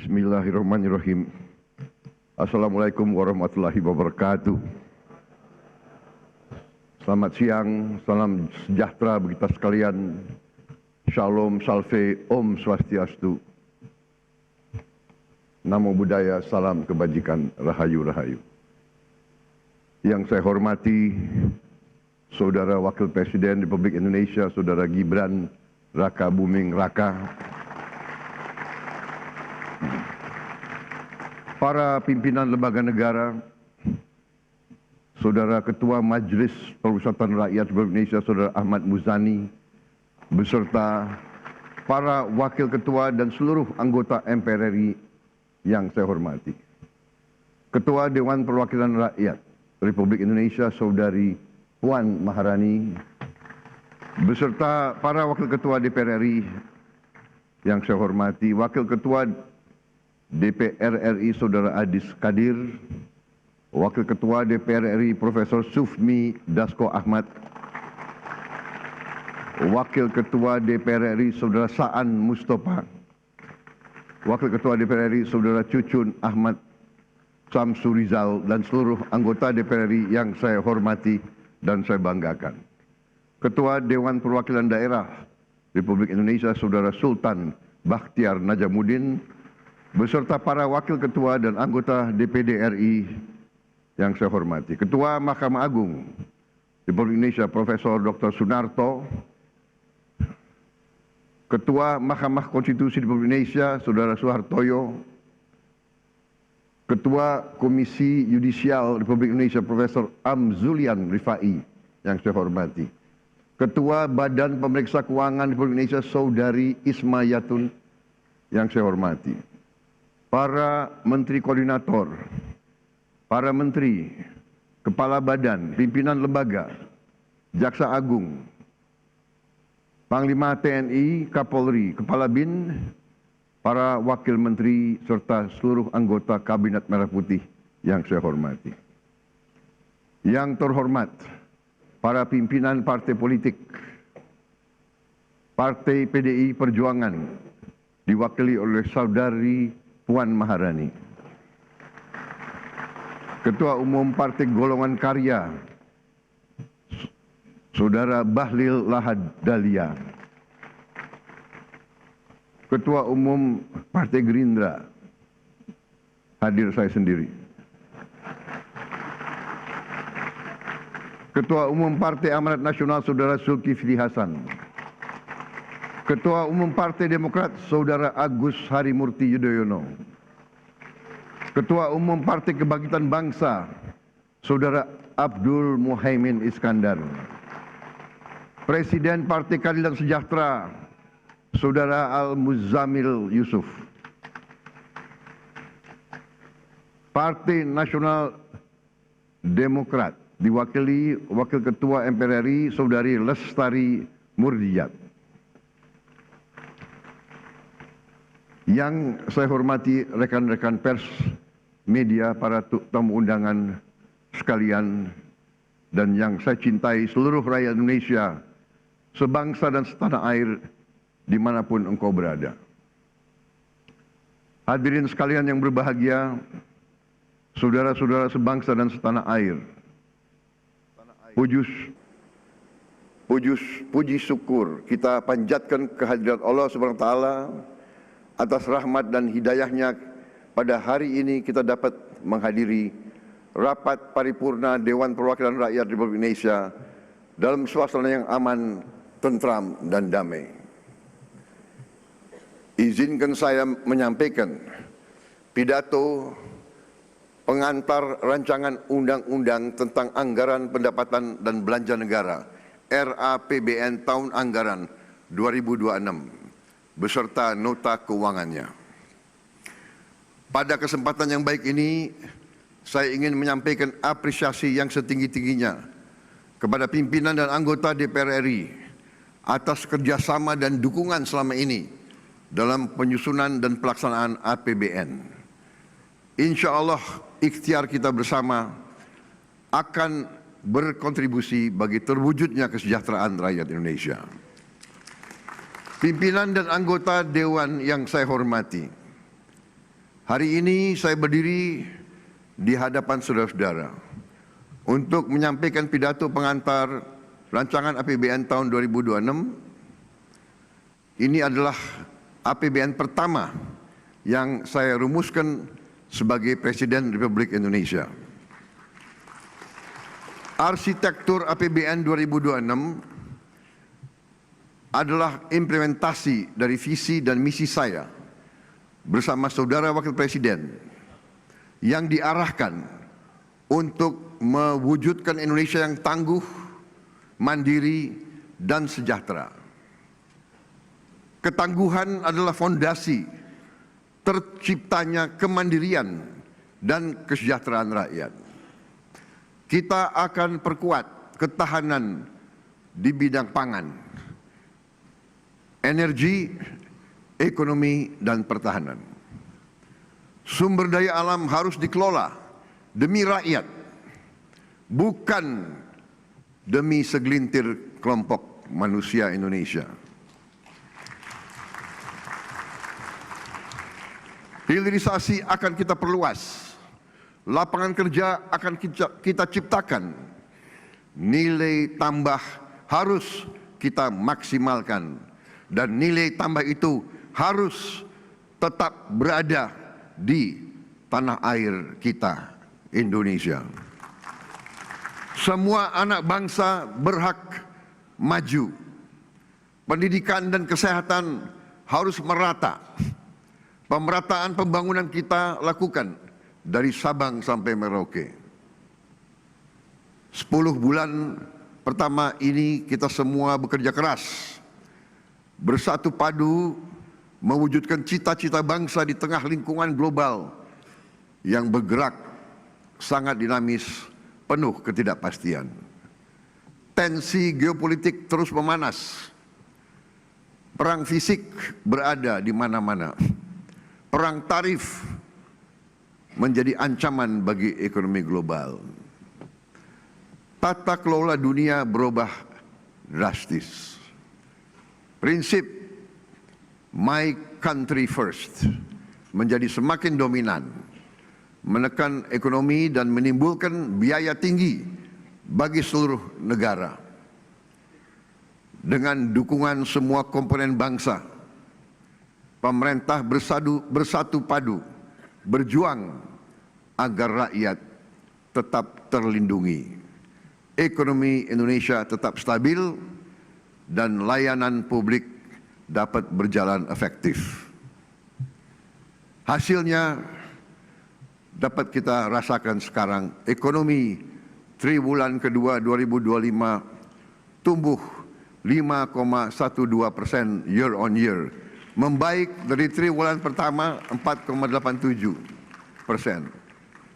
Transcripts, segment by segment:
Bismillahirrahmanirrahim. Assalamualaikum warahmatullahi wabarakatuh. Selamat siang, salam sejahtera bagi kita sekalian. Shalom, salve, Om Swastiastu. Namo Buddhaya, salam kebajikan, rahayu rahayu. Yang saya hormati Saudara Wakil Presiden Republik Indonesia, Saudara Gibran Raka Buming Raka, para pimpinan lembaga negara, Saudara Ketua Majelis Permusyawaratan Rakyat Republik Indonesia, Saudara Ahmad Muzani, beserta para wakil ketua dan seluruh anggota MPR RI yang saya hormati. Ketua Dewan Perwakilan Rakyat Republik Indonesia, Saudari Puan Maharani, beserta para wakil ketua DPR RI yang saya hormati, Wakil Ketua DPR RI Saudara Adis Kadir, Wakil Ketua DPR RI Profesor Sufmi Dasko Ahmad, Wakil Ketua DPR RI Saudara Saan Mustafa, Wakil Ketua DPR RI Saudara Cucun Ahmad Samsurizal, dan seluruh anggota DPR RI yang saya hormati dan saya banggakan. Ketua Dewan Perwakilan Daerah Republik Indonesia Saudara Sultan Bakhtiar Najamuddin, beserta para wakil ketua dan anggota DPD RI yang saya hormati. Ketua Mahkamah Agung Republik Indonesia Profesor Dr. Sunarto, Ketua Mahkamah Konstitusi Republik Indonesia Saudara Suhartoyo, Ketua Komisi Yudisial Republik Indonesia Profesor Amzulian Rifai yang saya hormati. Ketua Badan Pemeriksa Keuangan Republik Indonesia Saudari Isma Yatun yang saya hormati. Para Menteri Koordinator, para Menteri, Kepala Badan, Pimpinan Lembaga, Jaksa Agung, Panglima TNI, Kapolri, Kepala BIN, para Wakil Menteri, serta seluruh anggota Kabinet Merah Putih yang saya hormati. Yang terhormat, para pimpinan partai politik, Partai PDI Perjuangan, diwakili oleh Saudari Puan Maharani. Ketua Umum Partai Golongan Karya, Saudara Bahlil Lahadalia. Ketua Umum Partai Gerindra, hadir saya sendiri. Ketua Umum Partai Amanat Nasional Saudara Zulkifli Hasan. Ketua Umum Partai Demokrat Saudara Agus Harimurti Yudhoyono. Ketua Umum Partai Kebangkitan Bangsa Saudara Abdul Muhaimin Iskandar. Presiden Partai Keadilan Sejahtera Saudara Al-Muzammil Yusuf. Partai Nasional Demokrat diwakili Wakil Ketua MPR RI Saudari Lestari Murdiat. Yang saya hormati rekan-rekan pers, media, para tamu undangan sekalian, dan yang saya cintai seluruh rakyat Indonesia, sebangsa dan setanah air, dimanapun engkau berada. Hadirin sekalian yang berbahagia, saudara-saudara sebangsa dan setanah air, puji syukur kita panjatkan kehadirat Allah Subhanahu wa taala atas rahmat dan hidayahnya. Pada hari ini kita dapat menghadiri rapat paripurna Dewan Perwakilan Rakyat Republik Indonesia dalam suasana yang aman, tentram, dan damai. Izinkan saya menyampaikan pidato pengantar rancangan undang-undang tentang anggaran pendapatan dan belanja negara RAPBN tahun anggaran 2026 beserta nota keuangannya. Pada kesempatan yang baik ini, saya ingin menyampaikan apresiasi yang setinggi-tingginya kepada pimpinan dan anggota DPR RI atas kerjasama dan dukungan selama ini dalam penyusunan dan pelaksanaan APBN. Insya Allah ikhtiar kita bersama akan berkontribusi bagi terwujudnya kesejahteraan rakyat Indonesia. Pimpinan dan anggota Dewan yang saya hormati, Hari ini saya berdiri di hadapan saudara-saudara untuk menyampaikan pidato pengantar rancangan APBN tahun 2026. Ini adalah APBN pertama yang saya rumuskan sebagai Presiden Republik Indonesia. Arsitektur APBN 2026 adalah implementasi dari visi dan misi saya bersama saudara Wakil Presiden yang diarahkan untuk mewujudkan Indonesia yang tangguh, mandiri, dan sejahtera. Ketangguhan adalah fondasi terciptanya kemandirian dan kesejahteraan rakyat. Kita akan perkuat ketahanan di bidang pangan, energi, ekonomi, dan pertahanan. Sumber daya alam harus dikelola demi rakyat, bukan demi segelintir kelompok manusia Indonesia. Hilirisasi akan kita perluas, lapangan kerja akan kita ciptakan, nilai tambah harus kita maksimalkan, dan nilai tambah itu harus tetap berada di tanah air kita, Indonesia. Semua anak bangsa berhak maju. Pendidikan dan kesehatan harus merata. Pemerataan pembangunan kita lakukan dari Sabang sampai Merauke. 10 bulan pertama ini kita semua bekerja keras, bersatu padu mewujudkan cita-cita bangsa di tengah lingkungan global yang bergerak sangat dinamis, penuh ketidakpastian. Tensi geopolitik terus memanas. Perang fisik berada di mana-mana. Perang tarif menjadi ancaman bagi ekonomi global. Tata kelola dunia berubah drastis. Prinsip my country first menjadi semakin dominan, menekan ekonomi dan menimbulkan biaya tinggi bagi seluruh negara. Dengan dukungan semua komponen bangsa, pemerintah bersatu padu berjuang agar rakyat tetap terlindungi, ekonomi Indonesia tetap stabil, dan layanan publik dapat berjalan efektif. Hasilnya dapat kita rasakan sekarang. Ekonomi triwulan kedua 2025 tumbuh 5,12% year on year, membaik dari triwulan pertama 4,87%.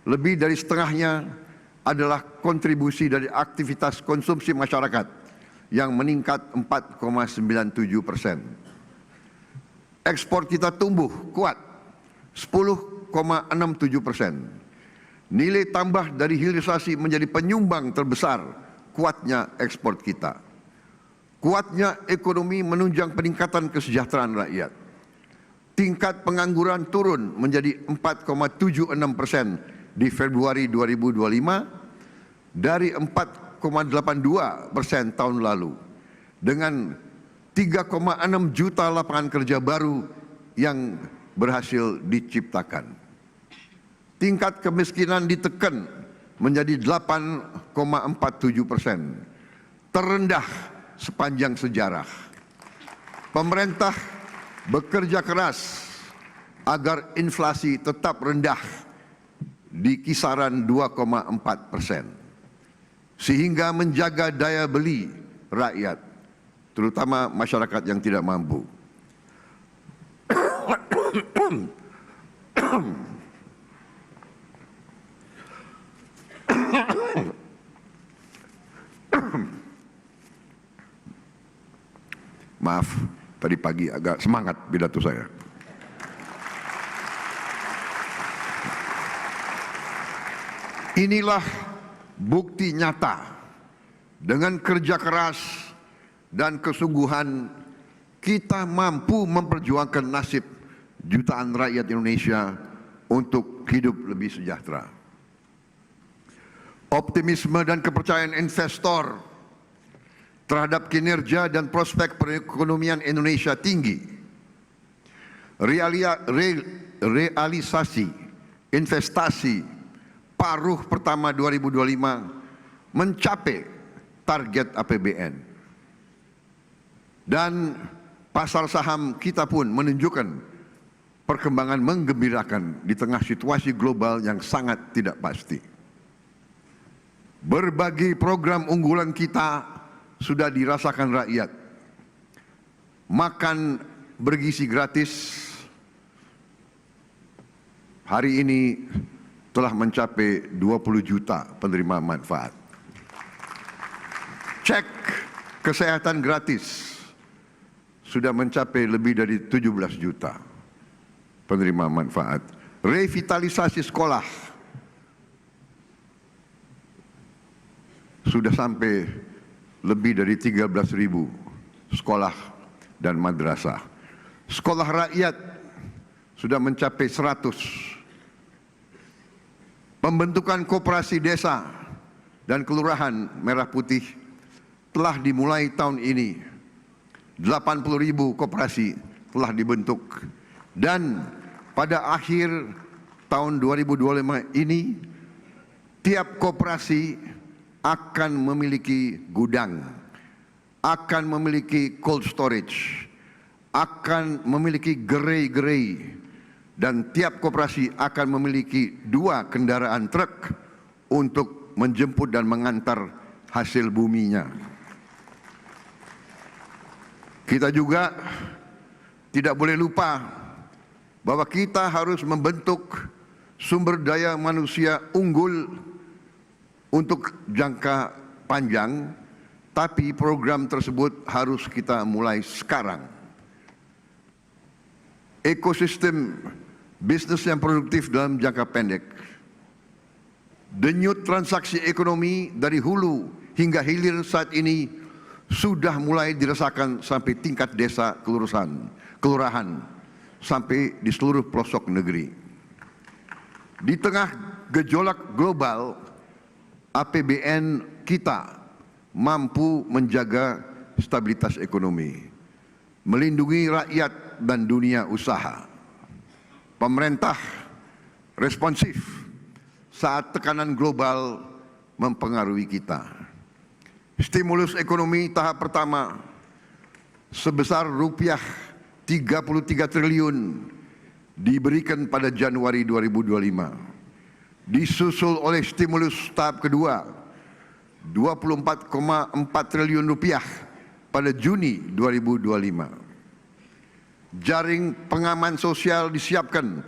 Lebih dari setengahnya adalah kontribusi dari aktivitas konsumsi masyarakat yang meningkat 4,97%. Ekspor kita tumbuh kuat 10,67%. Nilai tambah dari hilirisasi menjadi penyumbang terbesar kuatnya ekspor kita. Kuatnya ekonomi menunjang peningkatan kesejahteraan rakyat. Tingkat pengangguran turun menjadi 4,76% di Februari 2025 dari 4,82% tahun lalu, dengan 3,6 juta lapangan kerja baru yang berhasil diciptakan. Tingkat kemiskinan ditekan menjadi 8,47%, terendah sepanjang sejarah. Pemerintah bekerja keras agar inflasi tetap rendah di kisaran 2,4%, sehingga menjaga daya beli rakyat, terutama masyarakat yang tidak mampu. Maaf, tadi pagi agak semangat pidato saya. Inilah bukti nyata dengan kerja keras dan kesungguhan kita mampu memperjuangkan nasib jutaan rakyat Indonesia untuk hidup lebih sejahtera. Optimisme dan kepercayaan investor terhadap kinerja dan prospek perekonomian Indonesia tinggi. Realisasi investasi paruh pertama 2025 mencapai target APBN. Dan pasar saham kita pun menunjukkan perkembangan menggembirakan di tengah situasi global yang sangat tidak pasti. Berbagai program unggulan kita sudah dirasakan rakyat. Makan bergizi gratis hari ini telah mencapai 20 juta penerima manfaat. Cek kesehatan gratis sudah mencapai lebih dari 17 juta penerima manfaat. Revitalisasi sekolah sudah sampai lebih dari 13.000 sekolah dan madrasah. Sekolah rakyat sudah mencapai 100. Pembentukan koperasi desa dan kelurahan Merah Putih telah dimulai tahun ini. 80.000 koperasi telah dibentuk. Dan pada akhir tahun 2025 ini, tiap koperasi akan memiliki gudang, akan memiliki cold storage, akan memiliki gerai-gerai, dan tiap koperasi akan memiliki 2 kendaraan truk untuk menjemput dan mengantar hasil buminya. Kita juga tidak boleh lupa bahwa kita harus membentuk sumber daya manusia unggul untuk jangka panjang, tapi program tersebut harus kita mulai sekarang. Ekosistem bisnis yang produktif dalam jangka pendek. Denyut transaksi ekonomi dari hulu hingga hilir saat ini sudah mulai dirasakan sampai tingkat desa kelurahan, sampai di seluruh pelosok negeri. Di tengah gejolak global, APBN kita mampu menjaga stabilitas ekonomi, melindungi rakyat dan dunia usaha. Pemerintah responsif saat tekanan global mempengaruhi kita. Stimulus ekonomi tahap pertama sebesar rupiah 33 triliun diberikan pada Januari 2025. Disusul oleh stimulus tahap kedua 24,4 triliun rupiah pada Juni 2025. Jaring pengaman sosial disiapkan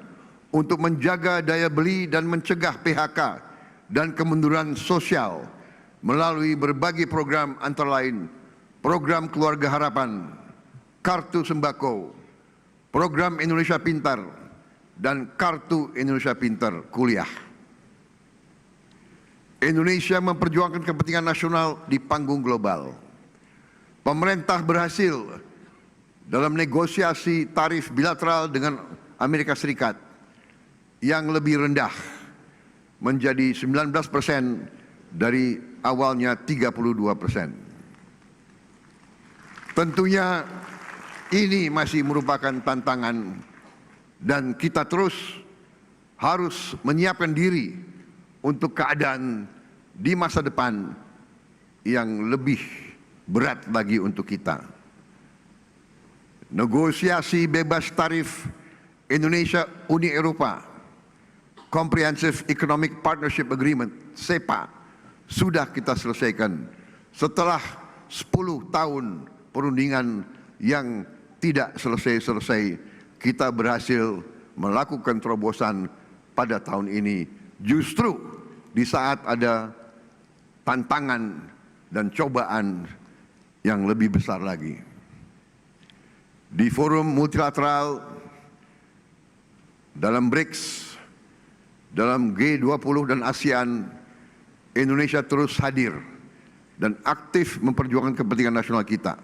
untuk menjaga daya beli dan mencegah PHK dan kemunduran sosial melalui berbagai program antara lain program Keluarga Harapan, Kartu Sembako, program Indonesia Pintar, dan Kartu Indonesia Pintar Kuliah. Indonesia memperjuangkan kepentingan nasional di panggung global. Pemerintah berhasil dalam negosiasi tarif bilateral dengan Amerika Serikat yang lebih rendah menjadi 19% dari awalnya 32%. Tentunya ini masih merupakan tantangan dan kita terus harus menyiapkan diri untuk keadaan di masa depan yang lebih berat lagi untuk kita. Negosiasi bebas tarif Indonesia Uni Eropa, Comprehensive Economic Partnership Agreement, CEPA, sudah kita selesaikan setelah 10 tahun perundingan yang tidak selesai-selesai. Kita berhasil melakukan terobosan pada tahun ini justru di saat ada tantangan dan cobaan yang lebih besar lagi. Di forum multilateral, dalam BRICS, dalam G20 dan ASEAN, Indonesia terus hadir dan aktif memperjuangkan kepentingan nasional kita.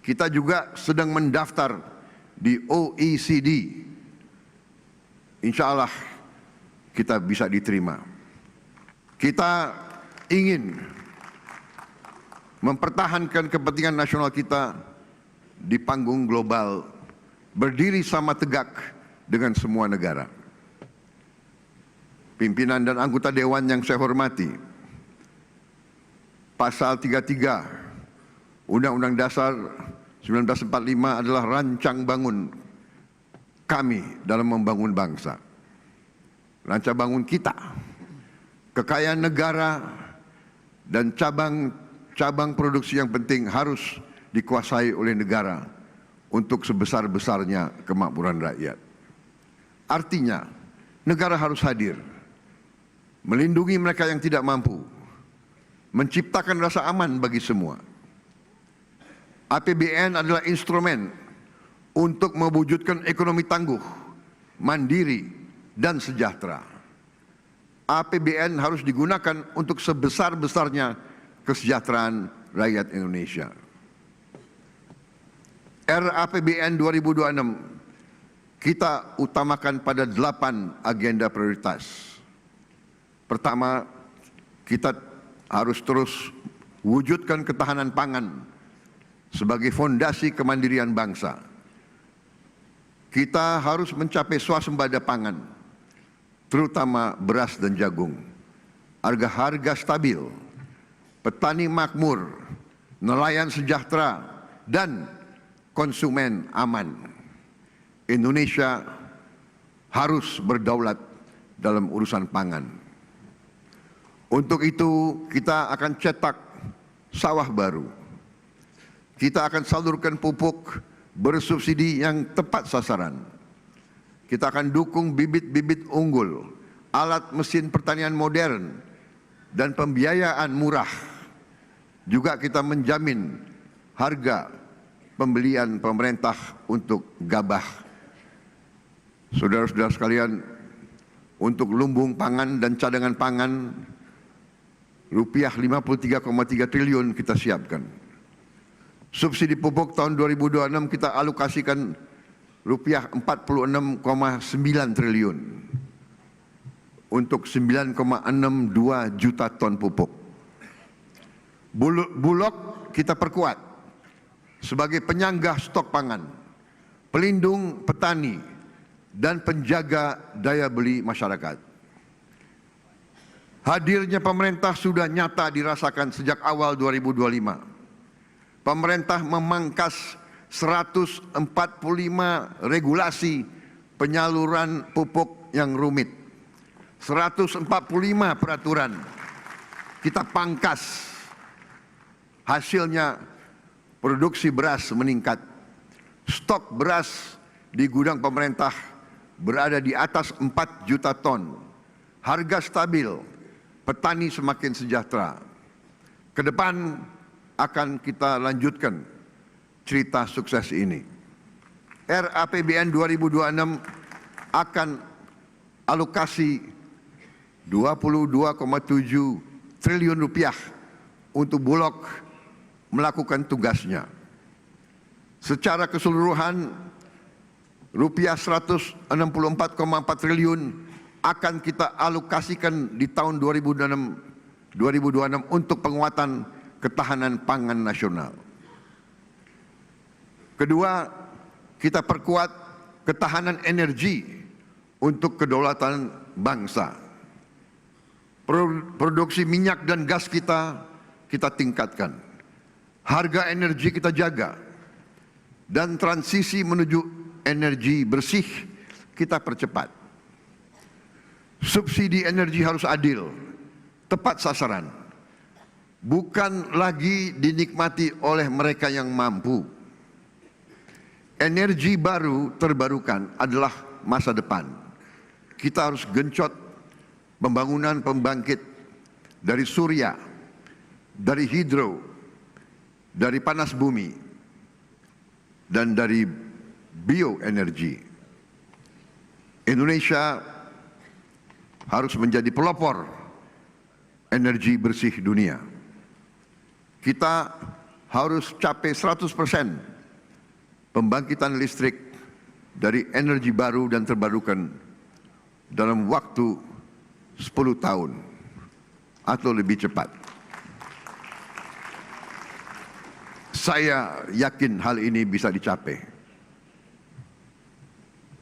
Kita juga sedang mendaftar di OECD, insya Allah kita bisa diterima. Kita ingin mempertahankan kepentingan nasional kita di panggung global, berdiri sama tegak dengan semua negara. Pimpinan dan anggota Dewan yang saya hormati, Pasal 33 Undang-Undang Dasar 1945 adalah rancang bangun kami dalam membangun bangsa. Rancang bangun kita, kekayaan negara dan cabang produksi yang penting harus dikuasai oleh negara untuk sebesar-besarnya kemakmuran rakyat. Artinya, negara harus hadir, melindungi mereka yang tidak mampu, menciptakan rasa aman bagi semua. APBN adalah instrumen untuk mewujudkan ekonomi tangguh, mandiri, dan sejahtera. APBN harus digunakan untuk sebesar-besarnya kesejahteraan rakyat Indonesia. RAPBN 2026 kita utamakan pada 8 agenda prioritas. Pertama, kita harus terus wujudkan ketahanan pangan sebagai fondasi kemandirian bangsa. Kita harus mencapai swasembada pangan, terutama beras dan jagung. Harga-harga stabil, petani makmur, nelayan sejahtera, dan konsumen aman. Indonesia harus berdaulat dalam urusan pangan. Untuk itu kita akan cetak sawah baru. Kita akan salurkan pupuk bersubsidi yang tepat sasaran. Kita akan dukung bibit-bibit unggul, alat mesin pertanian modern, dan pembiayaan murah. Juga kita menjamin harga pembelian pemerintah untuk gabah. Saudara-saudara sekalian, untuk lumbung pangan dan cadangan pangan, rupiah 53,3 triliun kita siapkan. Subsidi pupuk tahun 2026 kita alokasikan rupiah 46,9 triliun untuk 9,62 juta ton pupuk. Bulog kita perkuat sebagai penyangga stok pangan, pelindung petani, dan penjaga daya beli masyarakat. Hadirnya pemerintah sudah nyata dirasakan sejak awal 2025. Pemerintah memangkas 145 regulasi penyaluran pupuk yang rumit. 145 peraturan kita pangkas. Hasilnya produksi beras meningkat. Stok beras di gudang pemerintah berada di atas 4 juta ton. Harga stabil, petani semakin sejahtera. Ke depan akan kita lanjutkan cerita sukses ini. RAPBN 2026 akan alokasi 22,7 triliun rupiah untuk Bulog melakukan tugasnya. Secara keseluruhan rupiah 164,4 triliun akan kita alokasikan di tahun 2026 untuk penguatan ketahanan pangan nasional. Kedua, kita perkuat ketahanan energi untuk kedaulatan bangsa. Produksi minyak dan gas kita tingkatkan. Harga energi kita jaga. Dan transisi menuju energi bersih kita percepat. Subsidi energi harus adil, tepat sasaran. Bukan lagi dinikmati oleh mereka yang mampu. Energi baru terbarukan adalah masa depan. Kita harus genjot pembangunan pembangkit dari surya, dari hidro, dari panas bumi, dan dari bioenergi. Indonesia harus menjadi pelopor energi bersih dunia. Kita harus capai 100% pembangkitan listrik dari energi baru dan terbarukan dalam waktu 10 tahun atau lebih cepat. Saya yakin hal ini bisa dicapai.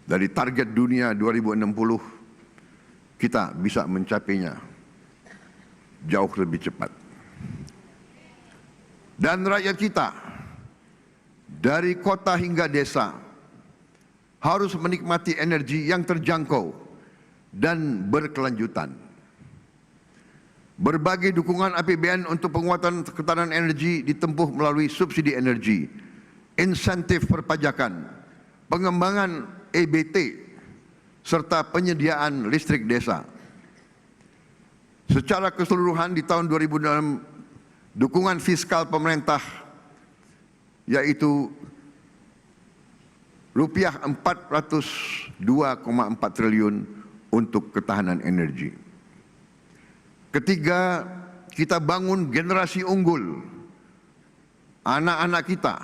Dari target dunia 2060, kita bisa mencapainya jauh lebih cepat. Dan rakyat kita, dari kota hingga desa, harus menikmati energi yang terjangkau dan berkelanjutan. Berbagai dukungan APBN untuk penguatan ketahanan energi ditempuh melalui subsidi energi, insentif perpajakan, pengembangan EBT, serta penyediaan listrik desa. Secara keseluruhan di tahun 2006, dukungan fiskal pemerintah yaitu rupiah 402,4 triliun untuk ketahanan energi. Ketiga, kita bangun generasi unggul anak-anak kita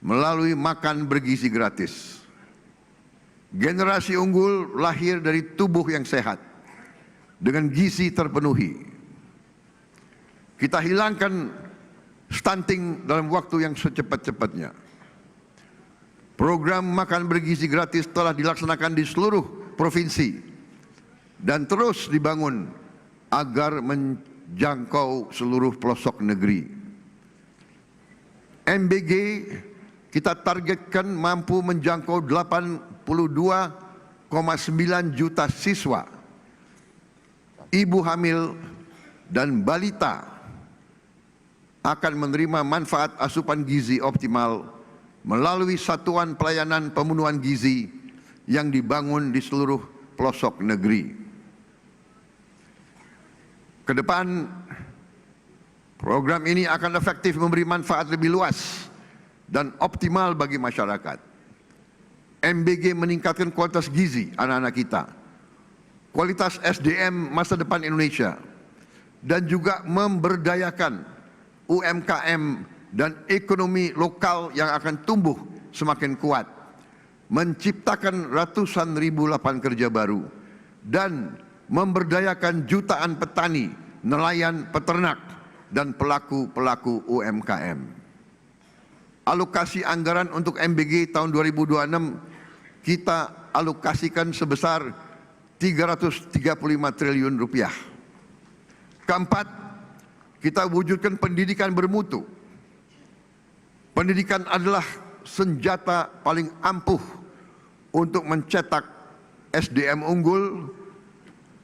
melalui makan bergizi gratis. Generasi unggul lahir dari tubuh yang sehat dengan gizi terpenuhi. Kita hilangkan stunting dalam waktu yang secepat-cepatnya. Program makan bergizi gratis telah dilaksanakan di seluruh provinsi dan terus dibangun agar menjangkau seluruh pelosok negeri. MBG kita targetkan mampu menjangkau 82,9 juta siswa, ibu hamil dan balita akan menerima manfaat asupan gizi optimal melalui satuan pelayanan pemenuhan gizi yang dibangun di seluruh pelosok negeri. Kedepan, program ini akan efektif memberi manfaat lebih luas dan optimal bagi masyarakat. MBG meningkatkan kualitas gizi anak-anak kita, kualitas SDM masa depan Indonesia, dan juga memberdayakan UMKM dan ekonomi lokal yang akan tumbuh semakin kuat, menciptakan ratusan ribu lapangan kerja baru, dan memberdayakan jutaan petani, nelayan, peternak, dan pelaku-pelaku UMKM. Alokasi anggaran untuk MBG tahun 2026 kita alokasikan sebesar 335 triliun rupiah. Keempat, kita wujudkan pendidikan bermutu. Pendidikan adalah senjata paling ampuh untuk mencetak SDM unggul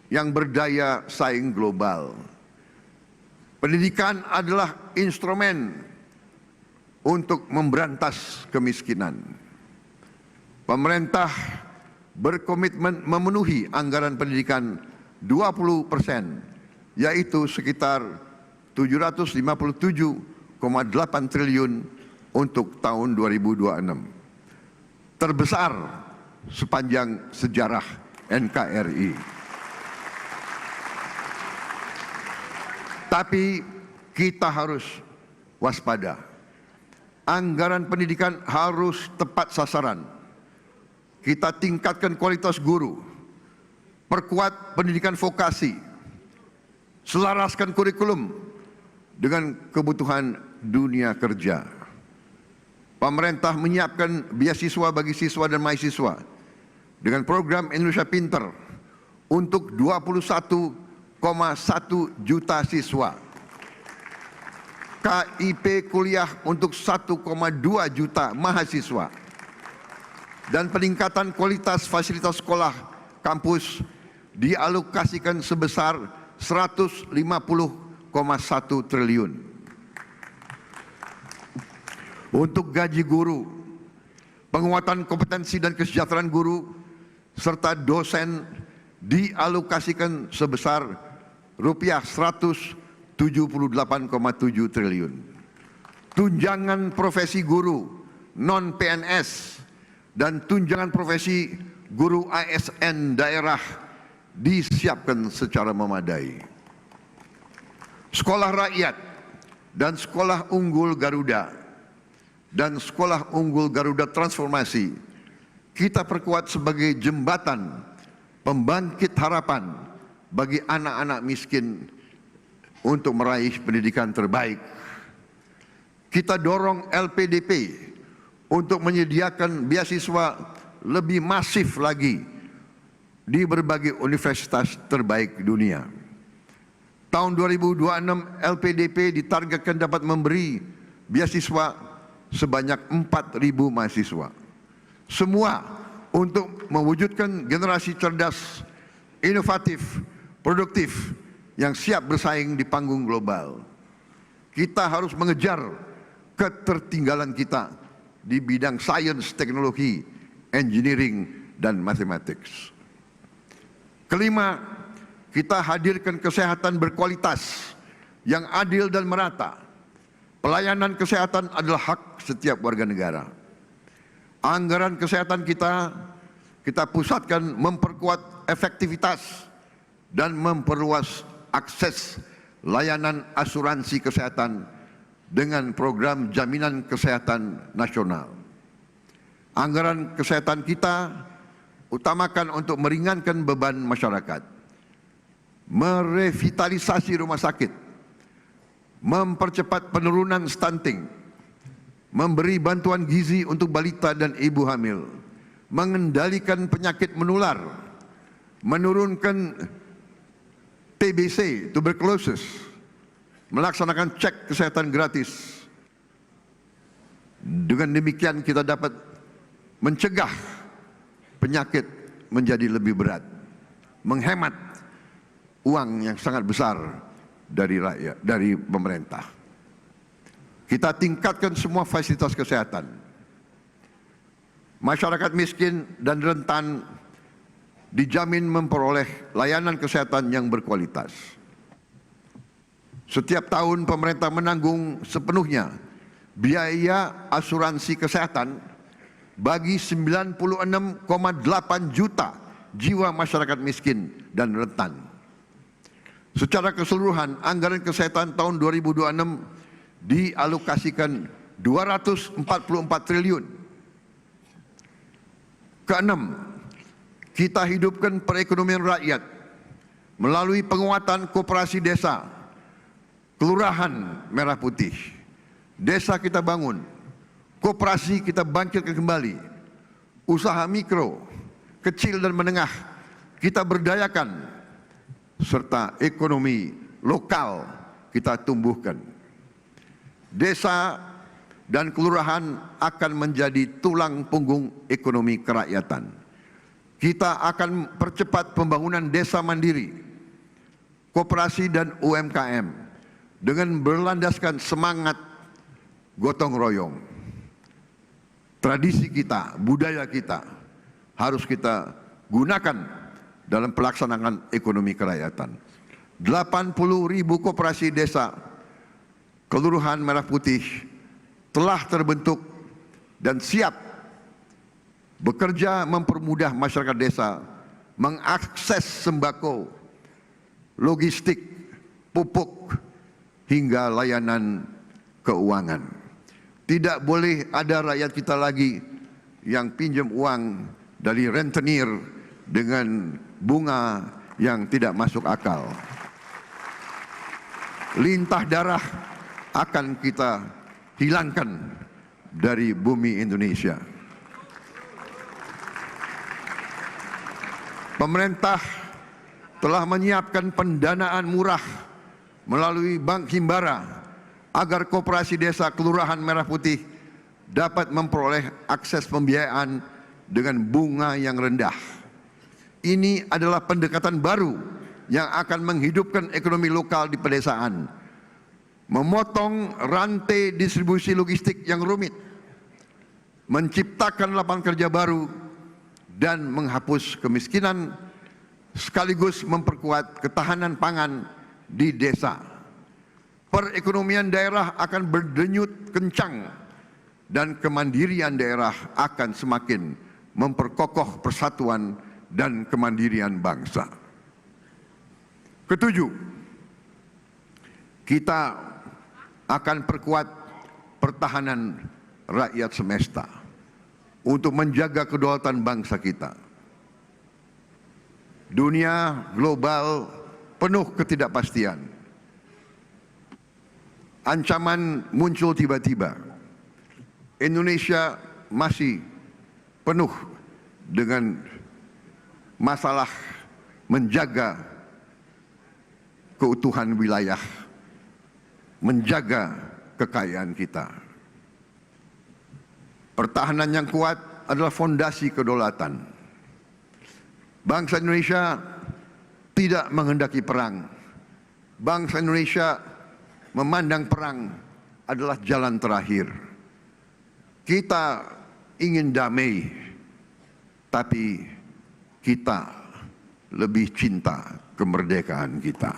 yang berdaya saing global. Pendidikan adalah instrumen untuk memberantas kemiskinan. Pemerintah berkomitmen memenuhi anggaran pendidikan 20%, yaitu sekitar 757,8 triliun untuk tahun 2026. Terbesar sepanjang sejarah NKRI. Tapi kita harus waspada. Anggaran pendidikan harus tepat sasaran. Kita tingkatkan kualitas guru, perkuat pendidikan vokasi, selaraskan kurikulum dengan kebutuhan dunia kerja. Pemerintah menyiapkan beasiswa bagi siswa dan mahasiswa dengan program Indonesia Pinter untuk 21,1 juta siswa, KIP kuliah untuk 1,2 juta mahasiswa, dan peningkatan kualitas fasilitas sekolah kampus dialokasikan sebesar 150,1 triliun. Untuk gaji guru, penguatan kompetensi dan kesejahteraan guru, serta dosen dialokasikan sebesar rupiah 178,7 triliun. Tunjangan profesi guru non-PNS dan tunjangan profesi guru ASN daerah disiapkan secara memadai. Sekolah rakyat dan sekolah unggul Garuda dan sekolah unggul Garuda Transformasi kita perkuat sebagai jembatan pembangkit harapan bagi anak-anak miskin untuk meraih pendidikan terbaik. Kita dorong LPDP untuk menyediakan beasiswa lebih masif lagi di berbagai universitas terbaik dunia. Tahun 2026 LPDP ditargetkan dapat memberi beasiswa sebanyak 4.000 mahasiswa. Semua untuk mewujudkan generasi cerdas, inovatif, produktif yang siap bersaing di panggung global. Kita harus mengejar ketertinggalan kita di bidang sains, teknologi, engineering, dan mathematics. Kelima, kita hadirkan kesehatan berkualitas yang adil dan merata. Pelayanan kesehatan adalah hak setiap warga negara. Anggaran kesehatan kita pusatkan memperkuat efektivitas dan memperluas akses layanan asuransi kesehatan dengan program jaminan kesehatan nasional. Anggaran kesehatan kita utamakan untuk meringankan beban masyarakat, merevitalisasi rumah sakit, mempercepat penurunan stunting, memberi bantuan gizi untuk balita dan ibu hamil, mengendalikan penyakit menular, menurunkan TBC, tuberculosis, melaksanakan cek kesehatan gratis. Dengan demikian kita dapat mencegah penyakit menjadi lebih berat, menghemat uang yang sangat besar dari rakyat, dari pemerintah. Kita tingkatkan semua fasilitas kesehatan. Masyarakat miskin dan rentan dijamin memperoleh layanan kesehatan yang berkualitas. Setiap tahun pemerintah menanggung sepenuhnya biaya asuransi kesehatan bagi 96,8 juta jiwa masyarakat miskin dan rentan. Secara keseluruhan, anggaran kesehatan tahun 2026 dialokasikan 244 triliun. Keenam, kita hidupkan perekonomian rakyat melalui penguatan koperasi desa, kelurahan merah putih. Desa kita bangun, koperasi kita bangkitkan kembali, usaha mikro, kecil dan menengah kita berdayakan, serta ekonomi lokal kita tumbuhkan. Desa dan kelurahan akan menjadi tulang punggung ekonomi kerakyatan. Kita akan percepat pembangunan desa mandiri, koperasi dan UMKM dengan berlandaskan semangat gotong royong. Tradisi kita, budaya kita harus kita gunakan dalam pelaksanaan ekonomi kerakyatan. 80.000 koperasi desa kelurahan merah putih telah terbentuk dan siap bekerja mempermudah masyarakat desa mengakses sembako, logistik, pupuk, hingga layanan keuangan. Tidak boleh ada rakyat kita lagi yang pinjam uang dari rentenir dengan bunga yang tidak masuk akal. Lintah darah akan kita hilangkan dari bumi Indonesia. Pemerintah telah menyiapkan pendanaan murah melalui Bank Himbara agar koperasi desa kelurahan merah putih dapat memperoleh akses pembiayaan dengan bunga yang rendah. Ini adalah pendekatan baru yang akan menghidupkan ekonomi lokal di pedesaan, memotong rantai distribusi logistik yang rumit, menciptakan lapangan kerja baru, dan menghapus kemiskinan, sekaligus memperkuat ketahanan pangan di desa. Perekonomian daerah akan berdenyut kencang dan kemandirian daerah akan semakin memperkokoh persatuan dan kemandirian bangsa. Ketujuh, kita akan perkuat pertahanan rakyat semesta untuk menjaga kedaulatan bangsa kita. Dunia global penuh ketidakpastian. Ancaman muncul tiba-tiba. Indonesia masih penuh dengan masalah menjaga keutuhan wilayah, menjaga kekayaan kita. Pertahanan yang kuat adalah fondasi kedaulatan. Bangsa Indonesia tidak menghendaki perang. Bangsa Indonesia memandang perang adalah jalan terakhir. Kita ingin damai, tapi kita lebih cinta kemerdekaan kita.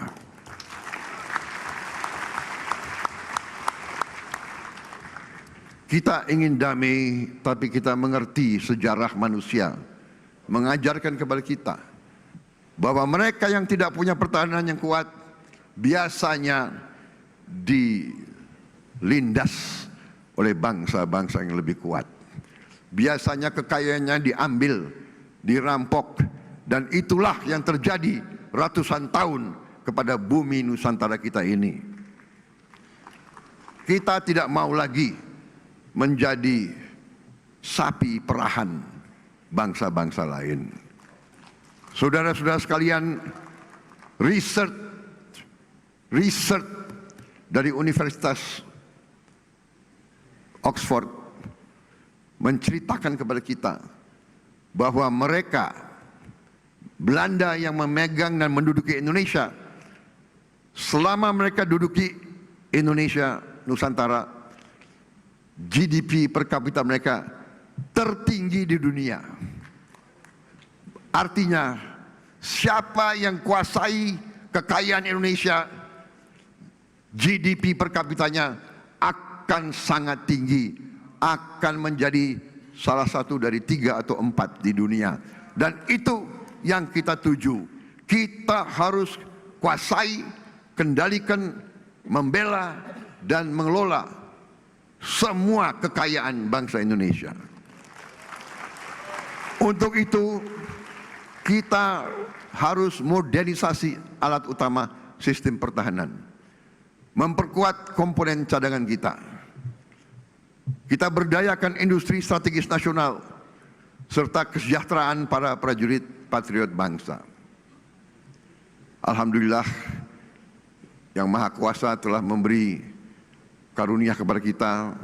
Kita ingin damai, tapi kita mengerti sejarah manusia mengajarkan kepada kita bahwa mereka yang tidak punya pertahanan yang kuat biasanya dilindas oleh bangsa-bangsa yang lebih kuat. Biasanya kekayaannya diambil, dirampok, dan itulah yang terjadi ratusan tahun kepada bumi Nusantara kita ini. Kita tidak mau lagi menjadi sapi perahan bangsa-bangsa lain. Saudara-saudara sekalian, riset dari Universitas Oxford menceritakan kepada kita bahwa mereka, Belanda yang memegang dan menduduki Indonesia, selama mereka duduki Indonesia, Nusantara, GDP per kapita mereka tertinggi di dunia. Artinya, siapa yang kuasai kekayaan Indonesia, GDP per kapitanya akan sangat tinggi, akan menjadi salah satu dari 3 atau 4 di dunia. Dan itu yang kita tuju. Kita harus kuasai, kendalikan, membela, dan mengelola semua kekayaan bangsa Indonesia. Untuk itu, kita harus modernisasi alat utama sistem pertahanan, memperkuat komponen cadangan kita. Kita berdayakan industri strategis nasional serta kesejahteraan para prajurit patriot bangsa. Alhamdulillah, Yang Maha Kuasa telah memberi karunia kepada kita.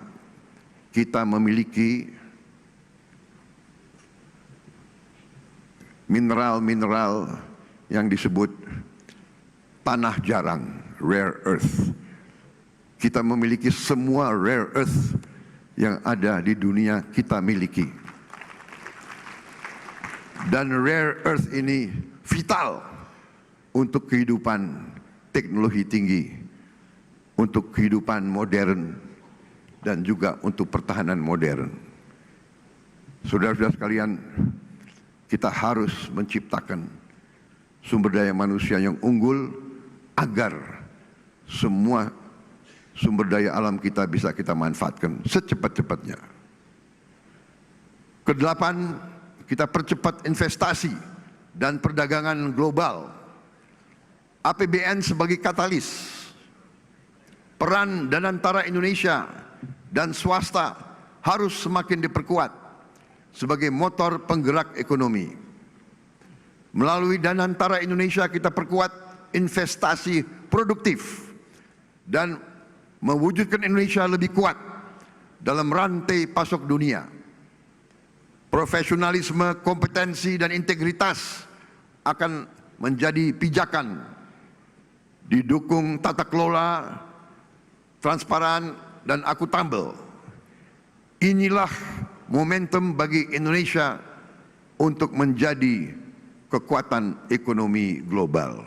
Kita memiliki mineral-mineral yang disebut tanah jarang, rare earth. Kita memiliki semua rare earth yang ada di dunia, kita miliki. Dan rare earth ini vital untuk kehidupan teknologi tinggi, untuk kehidupan modern, dan juga untuk pertahanan modern. Saudara-saudara sekalian, kita harus menciptakan sumber daya manusia yang unggul agar semua sumber daya alam kita bisa kita manfaatkan secepat-cepatnya. Kedelapan, kita percepat investasi dan perdagangan global. APBN sebagai katalis. Peran dan antara Indonesia dan swasta harus semakin diperkuat sebagai motor penggerak ekonomi. Melalui Danantara Indonesia kita perkuat investasi produktif dan mewujudkan Indonesia lebih kuat dalam rantai pasok dunia. Profesionalisme, kompetensi, dan integritas akan menjadi pijakan, didukung tata kelola, transparan, dan akuntabel. Inilah momentum bagi Indonesia untuk menjadi kekuatan ekonomi global.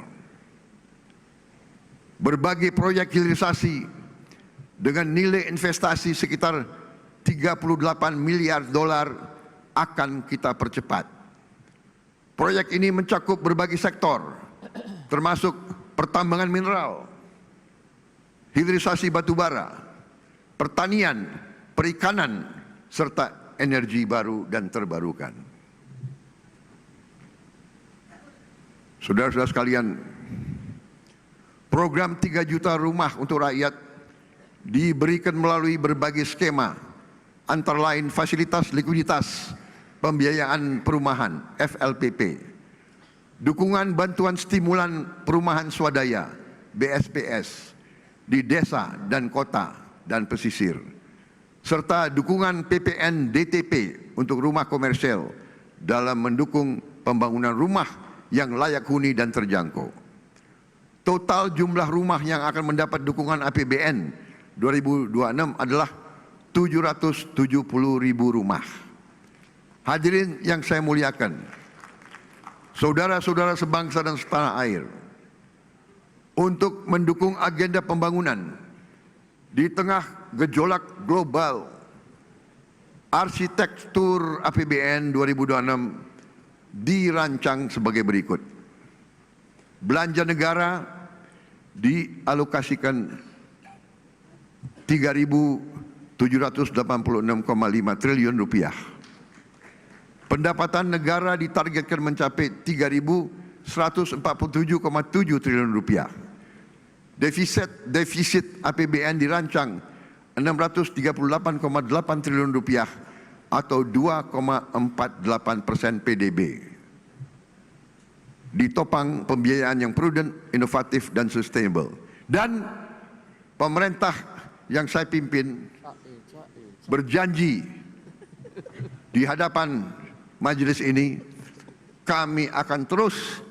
Berbagai proyek hilirisasi dengan nilai investasi sekitar 38 miliar dolar akan kita percepat. Proyek ini mencakup berbagai sektor, termasuk pertambangan mineral, hilirisasi batubara, pertanian, perikanan, serta energi baru dan terbarukan. Saudara-saudara sekalian, program 3 juta rumah untuk rakyat diberikan melalui berbagai skema, antara lain fasilitas likuiditas pembiayaan perumahan FLPP, dukungan bantuan stimulan perumahan swadaya BSPS di desa dan kota dan pesisir, serta dukungan PPN DTP untuk rumah komersial dalam mendukung pembangunan rumah yang layak huni dan terjangkau. Total jumlah rumah yang akan mendapat dukungan APBN 2026 adalah 770.000 rumah. Hadirin yang saya muliakan, saudara-saudara sebangsa dan setanah air, untuk mendukung agenda pembangunan di tengah gejolak global, arsitektur APBN 2026 dirancang sebagai berikut. Belanja negara dialokasikan 3.786,5 triliun rupiah. Pendapatan negara ditargetkan mencapai 3.147,7 triliun rupiah. Defisit APBN dirancang 638,8 triliun rupiah atau 2,48% PDB. Ditopang pembiayaan yang prudent, inovatif dan sustainable. Dan pemerintah yang saya pimpin berjanji di hadapan majelis ini, kami akan terus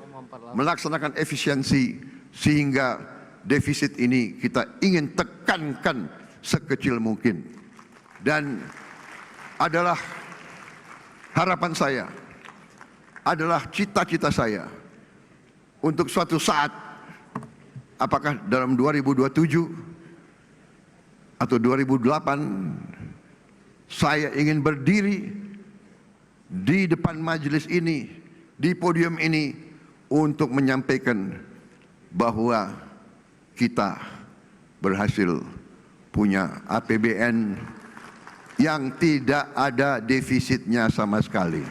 melaksanakan efisiensi sehingga defisit ini kita ingin tekankan sekecil mungkin. Dan adalah harapan saya, adalah cita-cita saya untuk suatu saat, apakah dalam 2027 atau 2008, saya ingin berdiri di depan majelis ini, di podium ini, untuk menyampaikan bahwa kita berhasil punya APBN yang tidak ada defisitnya sama sekali.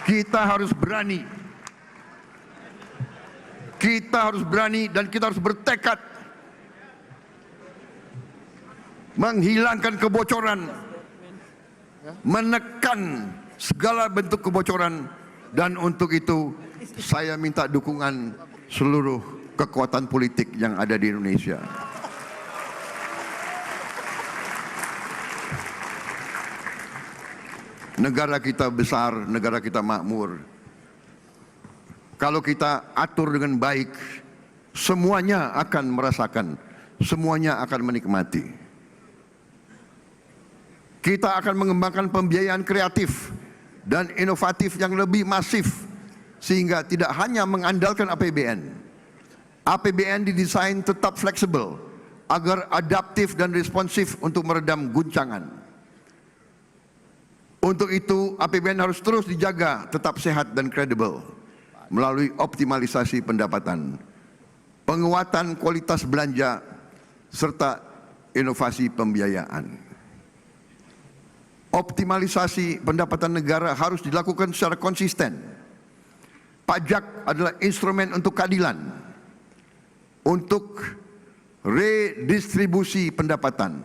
Kita harus berani. Kita harus berani dan kita harus bertekad menghilangkan kebocoran, menekan segala bentuk kebocoran, dan untuk itu saya minta dukungan seluruh kekuatan politik yang ada di Indonesia. Negara kita besar, negara kita makmur. Kalau kita atur dengan baik, semuanya akan merasakan, semuanya akan menikmati. Kita akan mengembangkan pembiayaan kreatif dan inovatif yang lebih masif, sehingga tidak hanya mengandalkan APBN. APBN didesain tetap fleksibel, agar adaptif dan responsif untuk meredam guncangan. Untuk itu, APBN harus terus dijaga tetap sehat dan kredibel melalui optimalisasi pendapatan, penguatan kualitas belanja, serta inovasi pembiayaan. Optimalisasi pendapatan negara harus dilakukan secara konsisten. Pajak adalah instrumen untuk keadilan, untuk redistribusi pendapatan.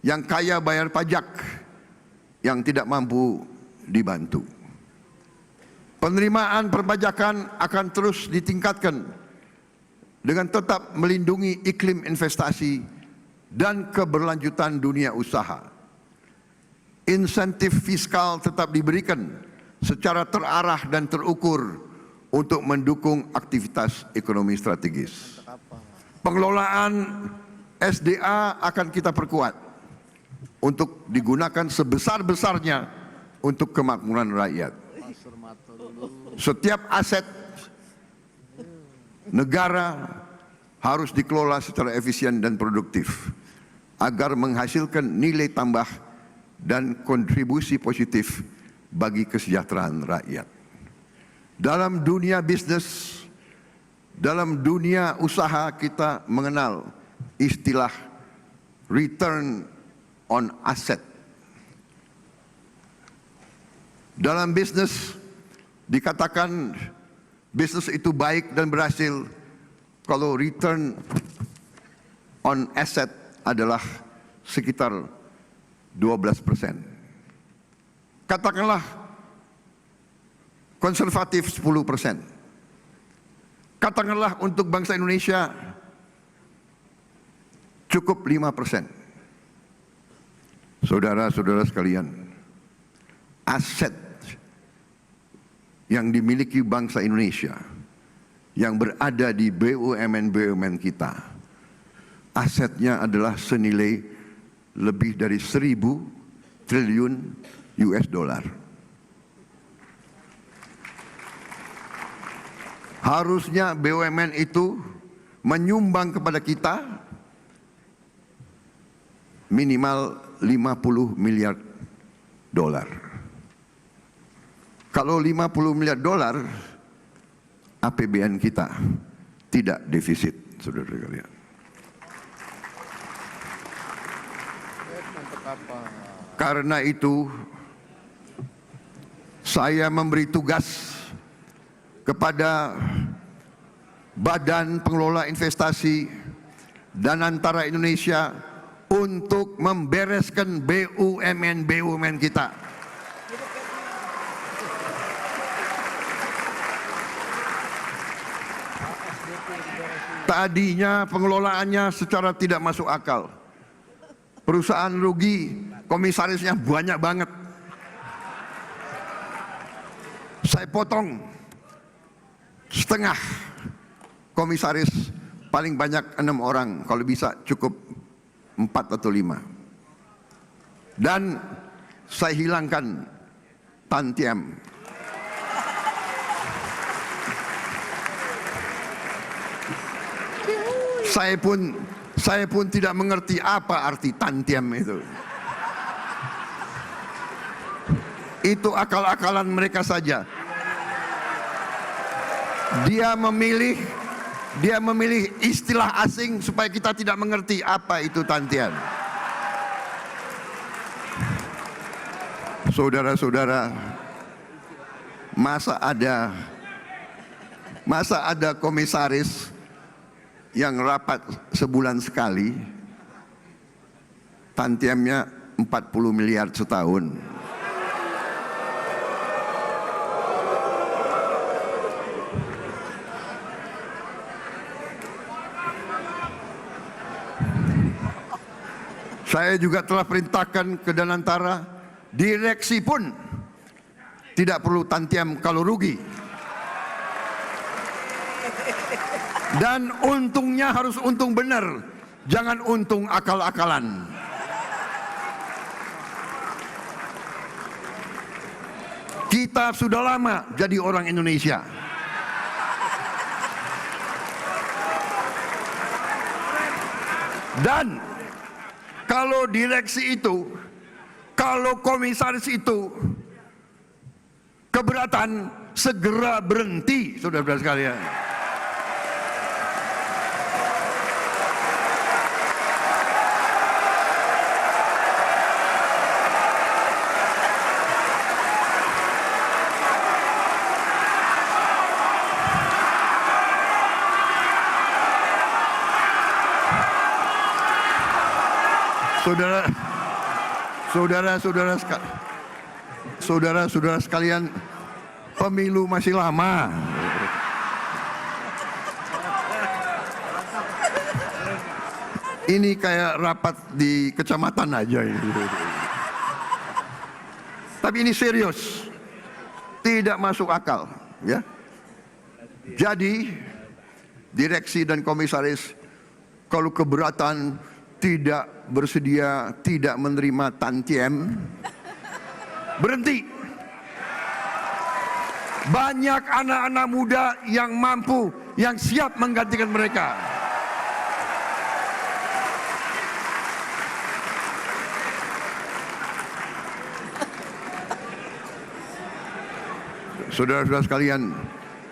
Yang kaya bayar pajak, yang tidak mampu dibantu. Penerimaan perpajakan akan terus ditingkatkan dengan tetap melindungi iklim investasi dan keberlanjutan dunia usaha. Insentif fiskal tetap diberikan secara terarah dan terukur untuk mendukung aktivitas ekonomi strategis. Pengelolaan SDA akan kita perkuat untuk digunakan sebesar-besarnya untuk kemakmuran rakyat. Setiap aset negara harus dikelola secara efisien dan produktif agar menghasilkan nilai tambah dan kontribusi positif bagi kesejahteraan rakyat. Dalam dunia bisnis, dalam dunia usaha, kita mengenal istilah return on asset. Dalam bisnis dikatakan bisnis itu baik dan berhasil kalau return on asset adalah sekitar 12%. Katakanlah konservatif 10%. Katakanlah untuk bangsa Indonesia cukup 5%. Saudara-saudara sekalian, aset yang dimiliki bangsa Indonesia yang berada di BUMN-BUMN kita, asetnya adalah senilai lebih dari 1.000 triliun US dollar. Harusnya BUMN itu menyumbang kepada kita minimal 50 miliar dolar. Kalau 50 miliar dolar, APBN kita tidak defisit, saudara sekalian. Karena itu, saya memberi tugas kepada Badan Pengelola Investasi dan Antara Indonesia untuk membereskan BUMN-BUMN kita. Tadinya pengelolaannya secara tidak masuk akal. Perusahaan rugi, komisarisnya banyak banget. Saya potong setengah komisaris, paling banyak 6 orang, kalau bisa cukup 4 atau 5. Dan saya hilangkan tantiem. Saya pun tidak mengerti apa arti tantiem itu. Itu akal-akalan mereka saja. Dia memilih istilah asing supaya kita tidak mengerti apa itu tantiem. Saudara-saudara, masa ada komisaris yang rapat sebulan sekali, tantiemnya 40 miliar setahun. Saya juga telah perintahkan ke Danantara, direksi pun tidak perlu tantiem kalau rugi. Dan untungnya harus untung benar, jangan untung akal-akalan. Kita sudah lama jadi orang Indonesia. Dan kalau direksi itu, kalau komisaris itu keberatan, segera berhenti, saudara-saudara sekalian. Saudara-saudara sekalian, pemilu masih lama. Ini kayak rapat di kecamatan aja ini. Tapi ini serius, tidak masuk akal, ya. Jadi direksi dan komisaris kalau keberatan, tidak bersedia, tidak menerima tantiem, berhenti. Banyak anak-anak muda yang mampu, yang siap menggantikan mereka. Saudara-saudara sekalian,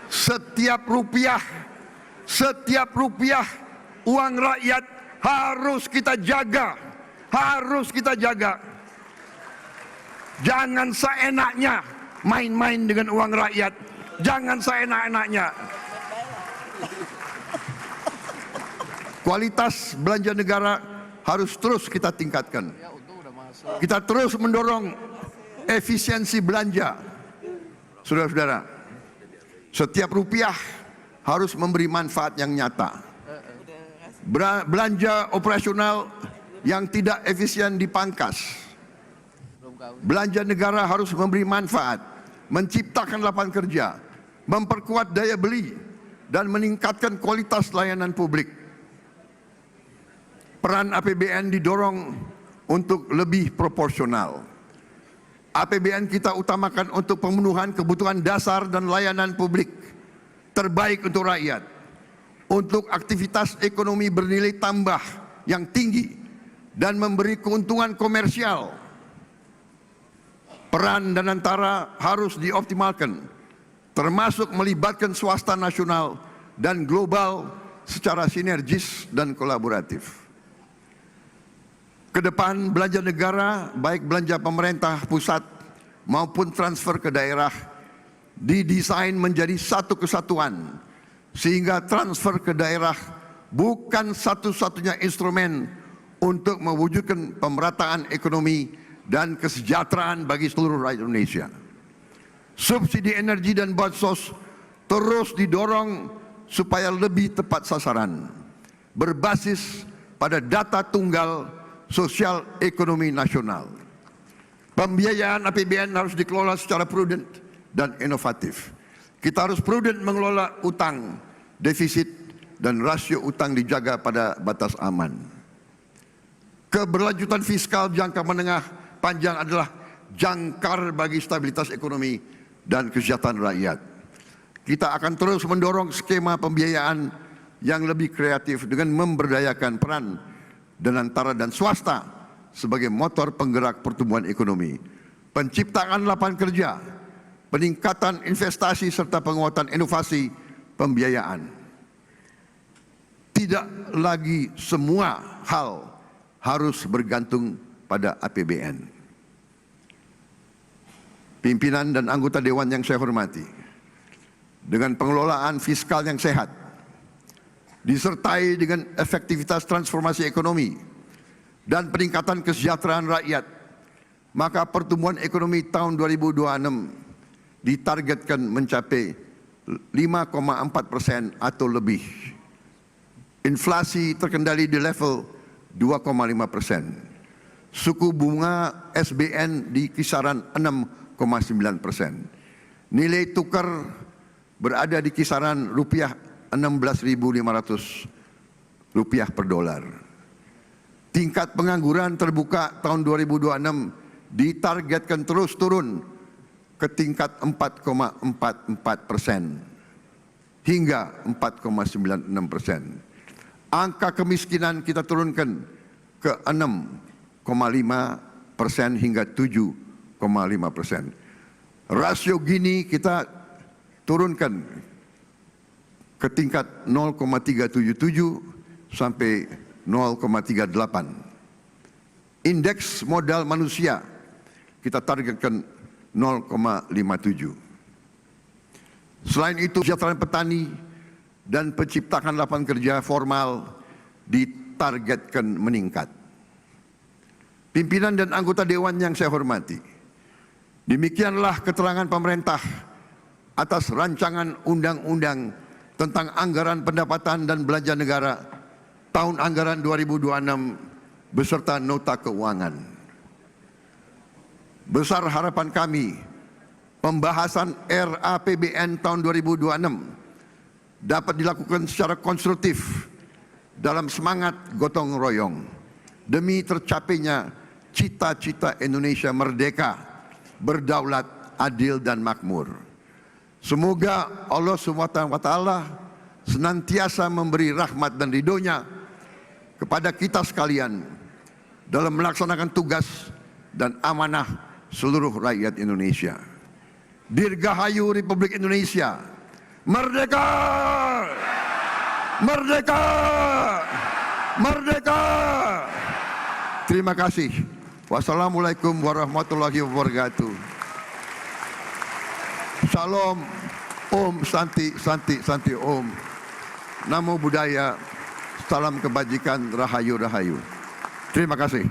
setiap rupiah uang rakyat harus kita jaga, Jangan seenaknya main-main dengan uang rakyat, jangan seenak-enaknya. Kualitas belanja negara harus terus kita tingkatkan. Kita terus mendorong efisiensi belanja. Saudara-saudara, setiap rupiah harus memberi manfaat yang nyata. Belanja operasional yang tidak efisien dipangkas. Belanja negara harus memberi manfaat, menciptakan lapangan kerja, memperkuat daya beli, dan meningkatkan kualitas layanan publik. Peran APBN didorong untuk lebih proporsional. APBN kita utamakan untuk pemenuhan kebutuhan dasar dan layanan publik terbaik untuk rakyat, untuk aktivitas ekonomi bernilai tambah yang tinggi dan memberi keuntungan komersial. Peran Danantara harus dioptimalkan, termasuk melibatkan swasta nasional dan global secara sinergis dan kolaboratif. Kedepan belanja negara, baik belanja pemerintah pusat maupun transfer ke daerah, didesain menjadi satu kesatuan, sehingga transfer ke daerah bukan satu-satunya instrumen untuk mewujudkan pemerataan ekonomi dan kesejahteraan bagi seluruh rakyat Indonesia. Subsidi energi dan bansos terus didorong supaya lebih tepat sasaran, berbasis pada data tunggal sosial ekonomi nasional. Pembiayaan APBN harus dikelola secara prudent dan inovatif. Kita harus prudent mengelola utang, defisit, dan rasio utang dijaga pada batas aman. Keberlanjutan fiskal jangka menengah panjang adalah jangkar bagi stabilitas ekonomi dan kesejahteraan rakyat. Kita akan terus mendorong skema pembiayaan yang lebih kreatif dengan memberdayakan peran Danantara dan swasta sebagai motor penggerak pertumbuhan ekonomi, penciptaan lapangan kerja, peningkatan investasi serta penguatan inovasi pembiayaan. Tidak lagi semua hal harus bergantung pada APBN. Pimpinan dan anggota Dewan yang saya hormati, dengan pengelolaan fiskal yang sehat, disertai dengan efektivitas transformasi ekonomi dan peningkatan kesejahteraan rakyat, maka pertumbuhan ekonomi tahun 2026 ditargetkan mencapai 5,4% atau lebih. Inflasi terkendali di level 2,5%. Suku bunga SBN di kisaran 6,9%. Nilai tukar berada di kisaran rupiah 16.500 rupiah per dolar. Tingkat pengangguran terbuka tahun 2026 ditargetkan terus turun ke tingkat 4,44% hingga 4,96%. Angka kemiskinan kita turunkan ke 6,5% hingga 7,5%. Rasio Gini kita turunkan ke tingkat 0,377 sampai 0,38. Indeks modal manusia kita targetkan 0,57. Selain itu, kesejahteraan petani dan penciptaan lapangan kerja formal ditargetkan meningkat. Pimpinan dan anggota Dewan yang saya hormati, demikianlah keterangan pemerintah atas rancangan undang-undang tentang anggaran pendapatan dan belanja negara tahun anggaran 2026 beserta nota keuangan. Besar harapan kami pembahasan RAPBN tahun 2026 dapat dilakukan secara konstruktif dalam semangat gotong royong demi tercapainya cita-cita Indonesia merdeka, berdaulat, adil dan makmur. Semoga Allah SWT senantiasa memberi rahmat dan ridhonya kepada kita sekalian dalam melaksanakan tugas dan amanah seluruh rakyat Indonesia. Dirgahayu Republik Indonesia. Merdeka! Merdeka! Merdeka! Terima kasih. Wassalamualaikum warahmatullahi wabarakatuh. Salam, Om Santi, Santi, Santi Om. Namo Buddhaya, salam kebajikan, Rahayu, Rahayu. Terima kasih.